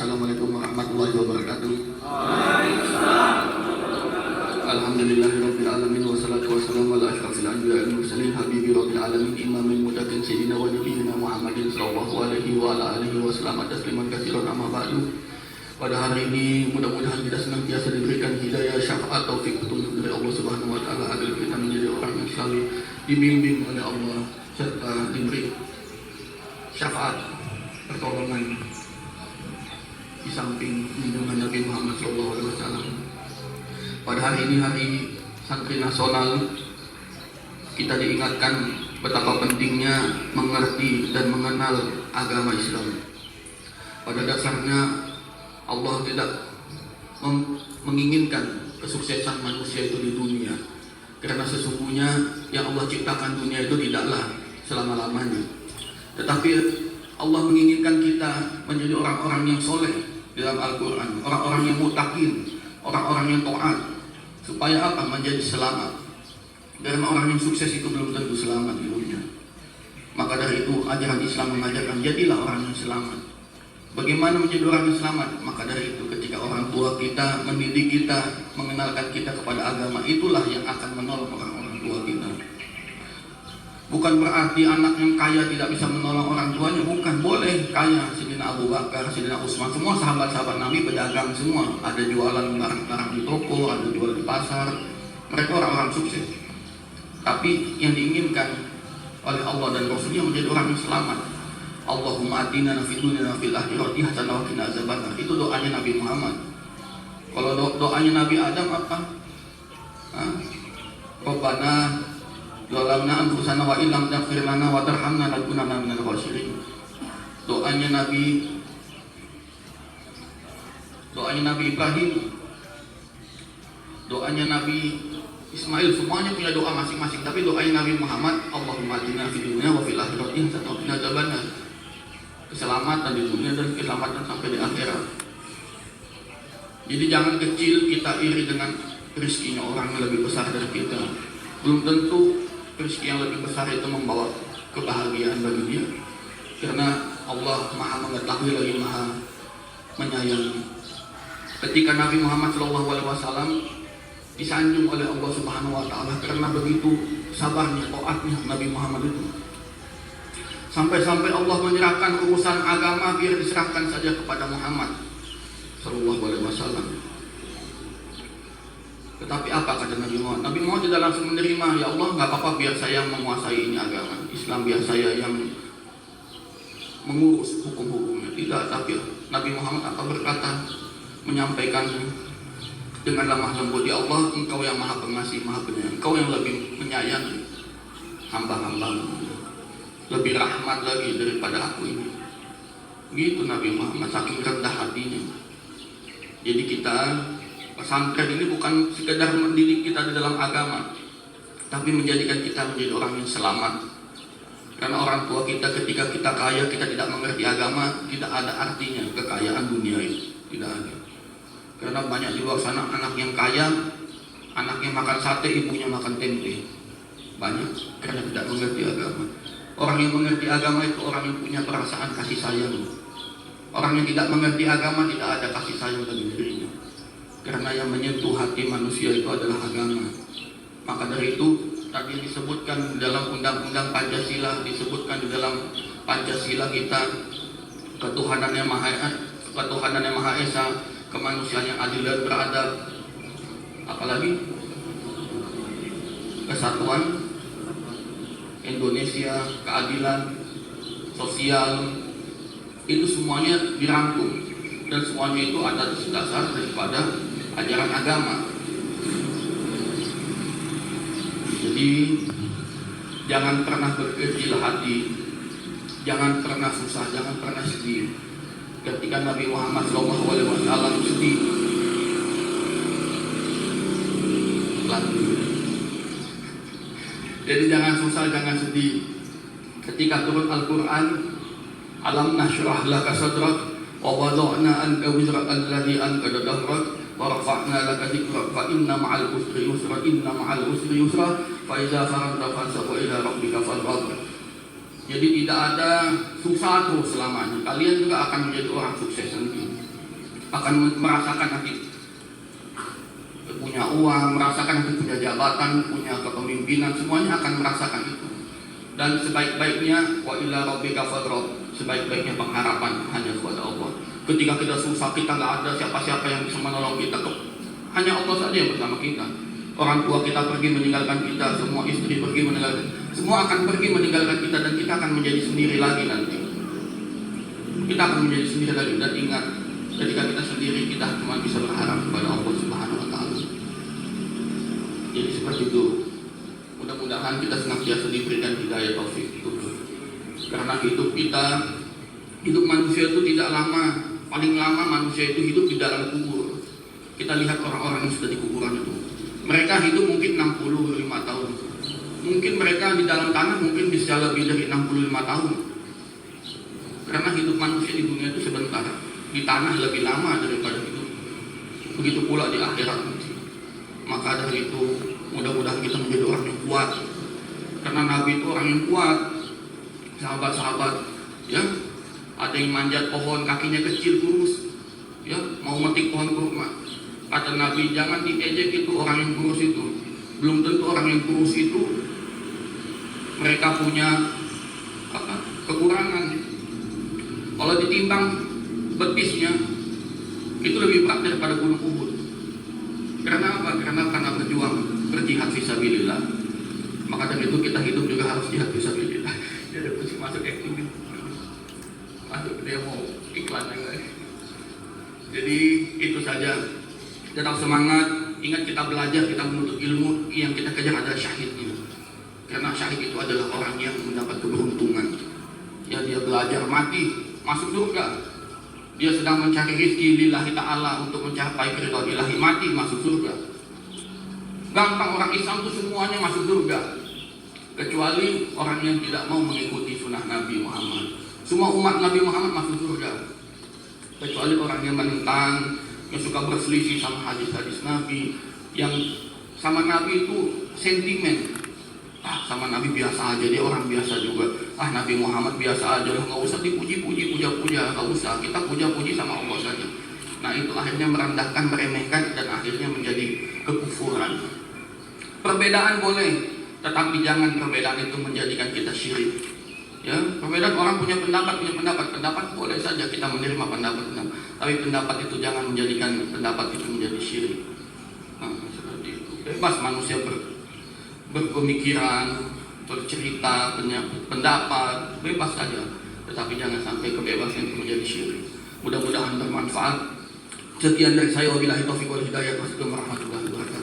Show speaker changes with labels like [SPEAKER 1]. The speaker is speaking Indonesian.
[SPEAKER 1] Assalamualaikum warahmatullahi wabarakatuh. Alhamdulillahirabbil alamin wassalatu wassalamu ala asyrafil anbiya'i wal mursalin habibi rabbil alamin imamil muttaqin sayyidina wa nabiyyina Muhammadin sallallahu alaihi wa ala alihi wa sallam tasliman katsiran amma ba'du. Pada hari ini mudah-mudahan kita senantiasa diberikan hidayah, syafaat, taufik, petunjuk dari Allah Subhanahu wa taala agar kita menjadi orang yang selalu dibimbing oleh Allah serta diberi syafaat, pertolongan di samping lindungan Nabi Muhammad SAW. Pada hari ini, hari Santri Nasional, kita diingatkan betapa pentingnya mengerti dan mengenal agama Islam. Pada dasarnya Allah tidak menginginkan kesuksesan manusia itu di dunia, karena sesungguhnya yang Allah ciptakan dunia itu tidaklah selama-lamanya. Tetapi Allah menginginkan kita menjadi orang-orang yang soleh dalam Al-Quran, orang-orang yang muttaqin, orang-orang yang taat. Supaya apa? Menjadi selamat. Karena orang yang sukses itu belum tentu selamat di dunia. Maka dari itu ajaran Islam mengajarkan jadilah orang yang selamat. Bagaimana menjadi orang yang selamat? Maka dari itu ketika orang tua kita mendidik kita, mengenalkan kita kepada agama, itulah yang akan menolong orang-orang tua kita. Bukan berarti anak yang kaya tidak bisa menolong orang tuanya, bukan. Boleh kaya, Sayyidina Abu Bakar, Sayyidina Utsman, semua sahabat-sahabat Nabi pedagang semua. Ada jualan barang-barang di toko, ada jual di pasar. Mereka orang-orang sukses. Tapi yang diinginkan oleh Allah dan Rasulnya menjadi orang yang selamat. Allahumma atina fid dunya wa fil akhirati hasanah wa qina azabannar. Itu doanya Nabi Muhammad. Kalau doanya Nabi Adam apa? Rabbana Zalamna anfusana wa illam taghfir lana wa tarhamna lakunanna minal khasirin. Doanya Nabi Ibrahim, doanya Nabi Ismail, semuanya punya doa masing-masing. Tapi doanya Nabi Muhammad, Allahumma atina fid dunya wa fil akhirati hasanah wa qina azabannar. Keselamatan di dunia dan keselamatan sampai di akhirat. Jadi jangan kecil kita iri dengan rezekinya orang yang lebih besar dari kita. Belum tentu rezeki yang lebih besar itu membawa kebahagiaan bagi dia, karena Allah Maha mengetahui lagi Maha menyayangi. Ketika Nabi Muhammad SAW disanjung oleh Allah Subhanahu Wa Taala karena begitu sabarnya, taatnya Nabi Muhammad itu, sampai-sampai Allah menyerahkan urusan agama biar diserahkan saja kepada Muhammad SAW. Tetapi apa kata Nabi Muhammad? Nabi Muhammad tidak langsung menerima. Ya Allah, nggak apa-apa, biar saya yang menguasai ini agama Islam, biar saya yang mengurus hukum-hukumnya. Tidak, tapi Nabi Muhammad apa berkata, menyampaikan dengan lemah lembut, ya Allah, Engkau yang Maha Pengasih, Maha Penyayang, Engkau yang lebih menyayangi hamba-hambamu, lebih rahmat lagi daripada aku ini. Gitu Nabi Muhammad, saking rendah hatinya. Jadi kita pesantren ini bukan sekedar mendidik kita di dalam agama, tapi menjadikan kita menjadi orang yang selamat. Karena orang tua kita ketika kita kaya, kita tidak mengerti agama, tidak ada artinya kekayaan dunia itu, tidak ada. Karena banyak di luar sana anak yang kaya, anaknya makan sate, ibunya makan tempe. Banyak karena tidak mengerti agama. Orang yang mengerti agama itu orang yang punya perasaan kasih sayang. Orang yang tidak mengerti agama tidak ada kasih sayang bagi dirinya. Karena yang menyentuh hati manusia itu adalah agama. Maka dari itu tadi disebutkan dalam undang-undang Pancasila, disebutkan di dalam Pancasila kita ketuhanan yang Maha Esa, kemanusiaan yang adil dan beradab, apalagi kesatuan Indonesia, keadilan sosial, itu semuanya dirangkum dan semuanya itu ada dasar daripada ajaran agama. Jadi jangan pernah berkecil hati, jangan pernah susah, jangan pernah sedih. Ketika Nabi Muhammad SAW sedih, jadi jangan susah, jangan sedih. Ketika turun Al-Quran, alam nashrah laka sadrak wa wada'na anka wizrak alladhi anqadha dhahrak wa rafa'na laka dhikrak fa inna ma'al usri yusra inna ma'al usri yusra fa idza faragta fansab wa ila rabbika farghab. Jadi tidak ada susah terus selamanya. Kalian juga akan menjadi orang sukses nanti. akan merasakan nanti punya uang, merasakan nanti punya jabatan, punya kepemimpinan, semuanya akan merasakan itu. Dan sebaik-baiknya wa ila rabbika fadrib, sebaik-baiknya pengharapan hanya kepada Allah. Ketika kita susah, kita nggak ada siapa-siapa yang bisa menolong kita, hanya Allah saja yang bersama kita. Orang tua kita pergi meninggalkan kita, semua istri pergi meninggalkan, semua akan pergi meninggalkan kita, dan kita akan menjadi sendiri lagi nanti. Kita akan menjadi sendiri lagi. Dan ingat, ketika kita sendiri, kita cuma bisa berharap kepada Allah Subhanahu wa Ta'ala. Jadi seperti itu. Mudah-mudahan kita senantiasa diberikan hidayah taufik itu. Karena hidup kita, hidup manusia itu tidak lama. Paling lama manusia itu hidup di dalam kubur. Kita lihat orang-orang yang sudah di kuburan itu. Mereka hidup mungkin 65 tahun. Mungkin mereka di dalam tanah mungkin bisa lebih dari 65 tahun. Karena hidup manusia di dunia itu sebentar. Di tanah lebih lama daripada hidup. Begitu pula di akhirat. Maka dari itu mudah-mudahan kita menjadi orang yang kuat. Karena Nabi itu orang yang kuat. Sahabat-sahabat, ya, ada yang manjat pohon kakinya kecil kurus, ya, mau metik pohon kurma. Kata Nabi, jangan diejek itu orang yang kurus itu. Belum tentu orang yang kurus itu mereka punya kekurangan. Kalau ditimbang betisnya itu lebih berat daripada gunung Uhud. Karena apa? Karena berjuang, berjihad fisabilillah. Maka dari itu kita hidup juga harus jihad fisabilillah. Dia ada kunci masuk acting, masuk dia mau iklan yang lain. Jadi itu saja. Tetap semangat. Ingat, kita belajar, kita menuntut ilmu, yang kita kejar adalah syahidnya. Karena syahid itu adalah orang yang mendapat keberuntungan. Ya, dia belajar mati, masuk surga. Dia sedang mencari rezeki lillahi ta'ala untuk mencapai keridhaan ilahi, mati masuk surga. Gampang, orang Islam itu semuanya masuk surga. Kecuali orang yang tidak mau mengikuti sunnah Nabi Muhammad. Semua umat Nabi Muhammad masuk surga. Kecuali orang yang menentang, yang suka berselisih sama hadis-hadis Nabi, yang sama Nabi itu sentimen. Sama Nabi biasa aja, dia orang biasa juga. Nabi Muhammad biasa aja lah, nggak usah dipuji-puji, puja-puja, nggak usah. Kita puja-puji sama Allah saja. Nah, itu akhirnya merendahkan, meremehkan, dan akhirnya menjadi kekufuran. Perbedaan boleh, tetapi jangan perbedaan itu menjadikan kita syirik. Ya, perbedaan orang punya pendapat boleh saja kita menerima pendapat. Tapi pendapat itu jangan menjadikan pendapat itu menjadi syirik. Nah, seperti itu. Bebas manusia berpemikiran, bercerita, pendapat, bebas saja. Tetapi jangan sampai kebebasan itu menjadi syirik. Mudah-mudahan bermanfaat. Sekian dari saya, wabillahi taufiq wal hidayah. Wassalamualaikum warahmatullahi wabarakatuh.